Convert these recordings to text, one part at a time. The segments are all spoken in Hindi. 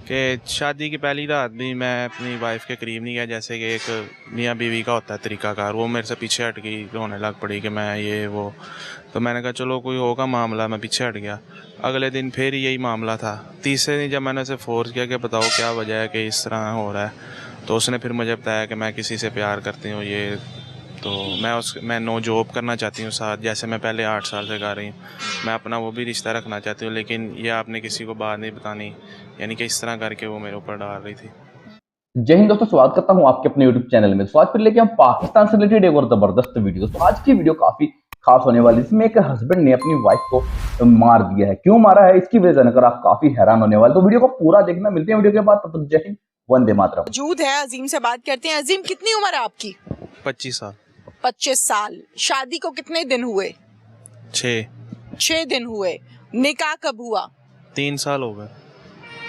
कि शादी की पहली रात भी मैं अपनी वाइफ के करीब नहीं गया, जैसे कि एक मियाँ बीवी का होता है तरीक़ाकार। वो मेरे से पीछे हट गई, रोने लग पड़ी कि मैं ये वो। तो मैंने कहा चलो कोई होगा मामला, मैं पीछे हट गया। अगले दिन फिर यही मामला था। तीसरे दिन जब मैंने उसे फोर्स किया कि बताओ क्या वजह है कि इस तरह हो रहा है, तो उसने फिर मुझे बताया कि मैं किसी से प्यार करती हूँ ये। तो मैं नो जॉब करना चाहती हूँ साथ, जैसे मैं पहले 8 साल से कर रही हूँ। मैं अपना वो भी रिश्ता रखना चाहती हूँ, लेकिन ये आपने किसी को बात नहीं बतानी, यानी कि इस तरह करके वो मेरे ऊपर डाल रही थी। जय हिंद दोस्तों, स्वागत करता हूं आपके अपने YouTube चैनल में। तो आज फिर लेके हम पाकिस्तान से रिलेटेड एक और जबरदस्त वीडियो। तो आज की वीडियो काफी खास होने वाली है। इसमें एक हस्बैंड ने अपनी वाइफ को मार दिया है। क्यों मारा है इसकी वजह जानकर आप काफी हैरान होने वाले। तो वीडियो को पूरा देखना। मिलते हैं वीडियो के बाद। तब तक जय हिंद, वंदे मातरम। मौजूद है अजीम से बात करते हैं। अजीम, कितनी उम्र है आपकी? 25 साल। 25 साल। शादी को कितने दिन हुए? 6 दिन हुए। निकाह कब हुआ? 3 साल हो गए।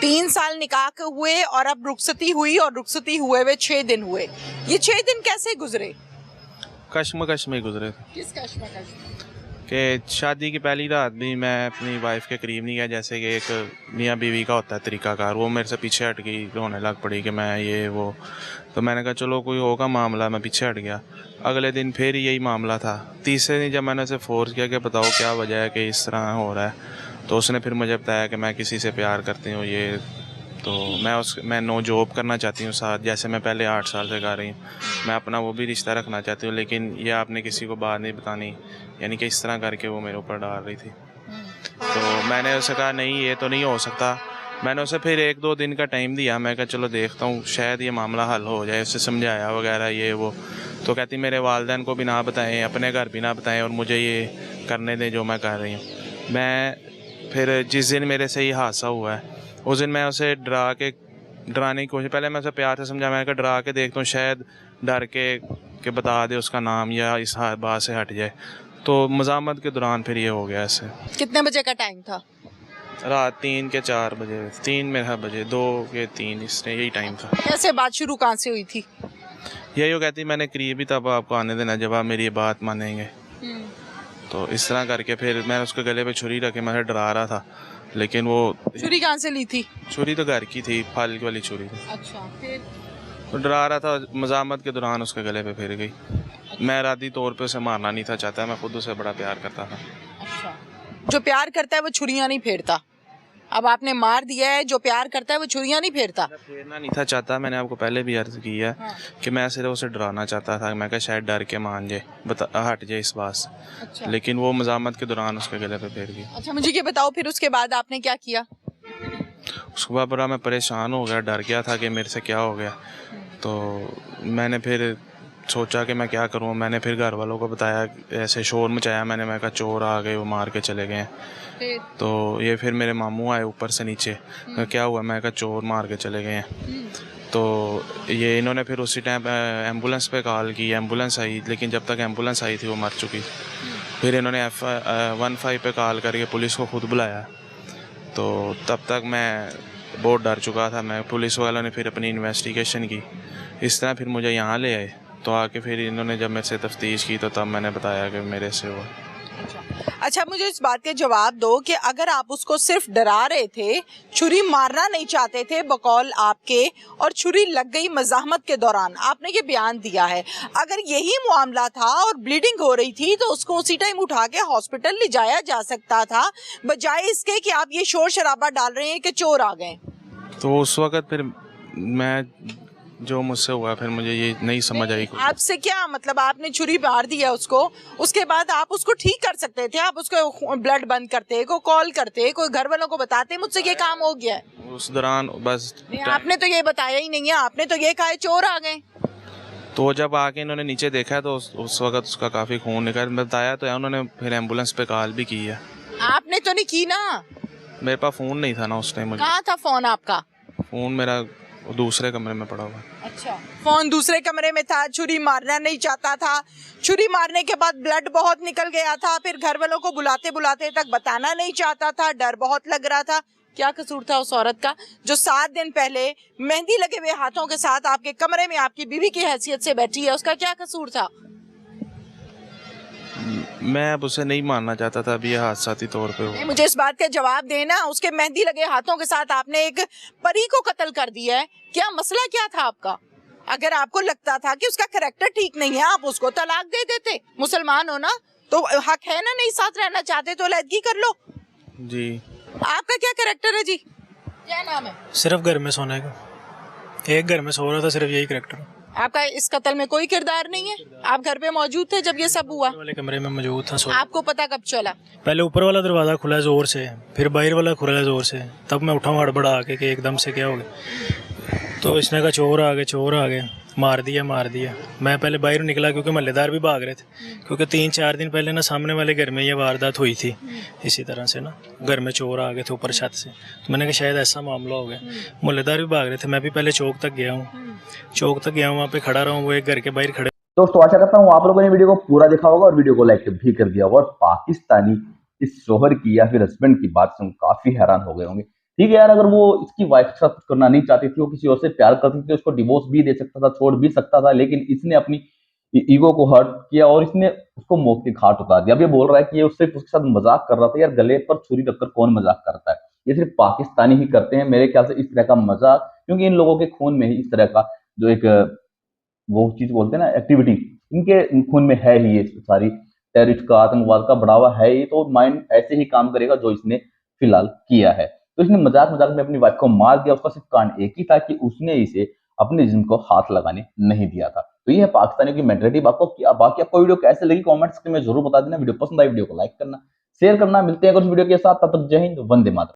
3 साल निकाह के हुए और अब रुखसती हुई, और रुखसती हुए 6 दिन हुए। ये 6 दिन कैसे गुजरे? कश्मकश में गुजरे थे किस कश्मकश में? कि शादी की पहली रात भी मैं अपनी वाइफ के करीब नहीं गया, जैसे कि एक मियाँ बीवी का होता है तरीक़ाकार। वो मेरे से पीछे हट गई, रोने लग पड़ी कि मैं ये वो। तो मैंने कहा चलो कोई होगा मामला, मैं पीछे हट गया। अगले दिन फिर यही मामला था। तीसरे दिन जब मैंने उसे फोर्स किया कि बताओ क्या वजह है कि इस तरह हो रहा है, तो उसने फिर मुझे बताया कि मैं किसी से प्यार करती हूँ ये। तो मैं नो जॉब करना चाहती हूँ साथ, जैसे मैं पहले 8 साल से कर रही हूँ। मैं अपना वो भी रिश्ता रखना चाहती हूँ, लेकिन ये आपने किसी को बात नहीं बतानी, यानी कि इस तरह करके वो मेरे ऊपर डाल रही थी। तो मैंने उसे कहा नहीं, ये तो नहीं हो सकता। मैंने उसे फिर 1-2 दिन का टाइम दिया। मैं कहा चलो देखता हूँ, शायद ये मामला हल हो जाए। उसे समझाया वगैरह ये वो। तो कहती मेरे वालिदैन को भी ना बताएं, अपने घर भी ना बताएं, और मुझे ये करने दें जो मैं कर रही हूँ। मैं फिर जिस दिन मेरे से ये हादसा हुआ है, उस दिन मैं उसे डराने की कोशिश, पहले मैं उसे प्यार से समझा। मैंने कहा डरा के देखता हूँ, शायद डर के बता दे उसका नाम या इस बात से हट जाए। तो मज़ामत के दौरान फिर ये हो गया ऐसे। कितने बजे का टाइम था? रात 3 के 4 बजे, 3 मेरा बजे, 2 के 3, इसने यही टाइम था। कैसे बात शुरू कहाँ से हुई थी? यही वो कहती मैंने करीब ही तब आपको आने देना जब आप मेरी ये बात मानेंगे। तो इस तरह करके फिर मैं उसके गले पे छुरी रखे मैं डरा रहा था, लेकिन वो छुरी कहाँ से ली थी? छुरी तो घर की थी, फल वाली छुरी थी। अच्छा, फिर? तो डरा रहा था, मज़ामत के दौरान उसके गले पे फिर गई। मैं इरादी तौर पे उसे मारना नहीं था चाहता, मैं खुद उसे बड़ा प्यार करता था। अच्छा, जो प्यार करता है वो छुरियां नहीं फेरता। अब आपने मार दिया है, जो प्यार करता है वो छुरियां नहीं फेरता। मैं फेरना नहीं था चाहता, मैंने आपको पहले भी अर्ज की है कि मैं सिर्फ उसे डराना चाहता था। मैं कहा शायद डर के मान जाए, हट जाए इस बात से। अच्छा। लेकिन वो मज़ामत के दौरान उसके गले पे फेर गई। अच्छा, मुझे ये बताओ फिर उसके बाद आपने क्या किया? उसके बाद बड़ा मैं परेशान हो गया, डर गया था कि मेरे से क्या हो गया। तो मैंने फिर सोचा कि मैं क्या करूँ। मैंने फिर घर वालों को बताया, ऐसे शोर मचाया मैंने। मैं कहा चोर आ गए, वो मार के चले गए। तो ये फिर मेरे मामू आए ऊपर से नीचे। क्या हुआ? मैं कहा चोर मार के चले गए हैं। तो ये इन्होंने फिर उसी टाइम एम्बुलेंस पे कॉल की। एम्बुलेंस आई, लेकिन जब तक एम्बुलेंस आई थी वो मर चुकी। फिर इन्होंने 15 पे कॉल करके पुलिस को खुद बुलाया। तो तब तक मैं बहुत डर चुका था। मैं पुलिस वालों ने फिर अपनी इन्वेस्टिगेशन की। इस तरह फिर मुझे यहाँ ले आए। तो आके फिर इन्होंने जब मेरे से तफ्तीश की तो तब मैंने बताया कि मेरे से हुआ। अच्छा, मुझे इस बात के जवाब दो कि अगर आप उसको सिर्फ डरा रहे थे, छुरी मारना नहीं चाहते थे बकौल आपके, और छुरी लग गई मज़ाहमत के दौरान, आपने ये बयान दिया है, अगर यही मामला था और ब्लीडिंग हो रही थी तो उसको उसी टाइम उठा के हॉस्पिटल ले जाया जा सकता था, बजाय इसके कि आप ये शोर शराबा डाल रहे हैं कि चोर आ गए। तो उस वक़्त फिर मैं, जो मुझसे हुआ, फिर मुझे ये नहीं समझ आई। आपसे क्या मतलब, आपने छुरी मार दिया उसको, उसके बाद आप उसको ठीक कर सकते थे। आप उसको ब्लड बंद करते, कोई कॉल करते, कोई घर वालों को बताते मुझसे ये काम हो गया है। उस दौरान बस आपने तो ये बताया ही नहीं है। आपने तो ये कहा चोर आ गए। तो जब आके इन्होंने नीचे देखा तो उस वक़्त उसका काफ़ी खून निकल, बताया तो है उन्होंने। फिर एम्बुलेंस पे कॉल भी की है। आपने तो नहीं की ना? मेरे पास फ़ोन नहीं था ना उस टाइम। कहाँ था फोन आपका? फ़ोन मेरा दूसरे कमरे में पड़ा हुआ। अच्छा, फोन दूसरे कमरे में था। छुरी मारना नहीं चाहता था। छुरी मारने के बाद ब्लड बहुत निकल गया था। फिर घर वालों को बुलाते बुलाते तक बताना नहीं चाहता था, डर बहुत लग रहा था। क्या कसूर था उस औरत का जो 7 दिन पहले मेहंदी लगे हुए हाथों के साथ आपके कमरे में आपकी बीवी की हैसियत से बैठी है? उसका क्या कसूर था? मैं अब उसे नहीं मानना चाहता था, अभी ये हादसाती तौर पे नहीं, हो। मुझे इस बात का जवाब देना। उसके मेहंदी लगे हाथों के साथ आपने एक परी को कत्ल कर दिया है, क्या मसला क्या था आपका? अगर आपको लगता था कि उसका कैरेक्टर ठीक नहीं है, आप उसको तलाक दे देते। मुसलमान हो ना, तो हक है ना, नहीं साथ रहना चाहते तो अलहदगी कर लो। जी। आपका क्या कैरेक्टर है जी, क्या नाम है? सिर्फ घर में सोने का, एक घर में सो रहा था, सिर्फ यही करैक्टर। आपका इस कत्ल में कोई किरदार नहीं है? आप घर पे मौजूद थे जब ये सब हुआ? वाले कमरे में मौजूद था, सो आपको पता कब चला? पहले ऊपर वाला दरवाजा खुला जोर से, फिर बाहर वाला खुला जोर से, तब मैं उठा हड़बड़ा आके कि एकदम से क्या हो गया। तो इसने कहा चोर आ गए, चोर आ गए, मार दिया मार दिया। मैं पहले बाहर निकला क्योंकि महल्लेदार भी भाग रहे थे, क्योंकि 3-4 दिन पहले ना सामने वाले घर में ये वारदात हुई थी इसी तरह से ना, घर में चोर आ गए थे ऊपर छत से। तो मैंने कहा शायद ऐसा मामला हो गया। महल्लेदार भी भाग रहे थे, मैं भी पहले चौक तक गया हूँ, चौक तक गया हूँ, वहाँ पे खड़ा रहा हूँ, वो एक घर के बाहर खड़े। दोस्तों आशा करता हूँ आप लोगों ने वीडियो को पूरा देखा होगा और वीडियो को लाइक भी कर दिया होगा। और पाकिस्तानी इस शोहर की या फिर हस्बैंड की बात सुन काफी हैरान हो गए होंगे। ठीक है यार, अगर वो इसकी वाइफ के साथ कुछ करना नहीं चाहती थी, वो किसी और से प्यार करती थी, उसको डिवोर्स भी दे सकता था, छोड़ भी सकता था, लेकिन इसने अपनी ईगो को हर्ट किया और इसने उसको मौत के घाट उतार दिया। अब ये बोल रहा है कि ये उससे उसके साथ मजाक कर रहा था। यार गले पर छुरी रखकर कौन मजाक करता है? ये सिर्फ पाकिस्तानी ही करते हैं मेरे ख्याल से इस तरह का मजाक, क्योंकि इन लोगों के खून में ही इस तरह का जो एक वो चीज बोलते हैं ना, एक्टिविटी, इनके खून में है ही। ये सारी टेररिस्ट का, आतंकवाद का बढ़ावा है ही, तो माइंड ऐसे ही काम करेगा जो इसने फिलहाल किया है। तो इसने मजाक मजाक में अपनी वाइफ को मार दिया। उसका सिर्फ कारण एक ही था कि उसने इसे अपने जिस्म को हाथ लगाने नहीं दिया था। तो ये है पाकिस्तानियों की मेंटालिटी। बाकी आपको वीडियो कैसे लगी कमेंट्स में जरूर बता देना। वीडियो पसंद आई वीडियो को लाइक करना, शेयर करना। मिलते हैं अगर उस वीडियो के साथ, तब तक जय हिंद, वंदे मातरम।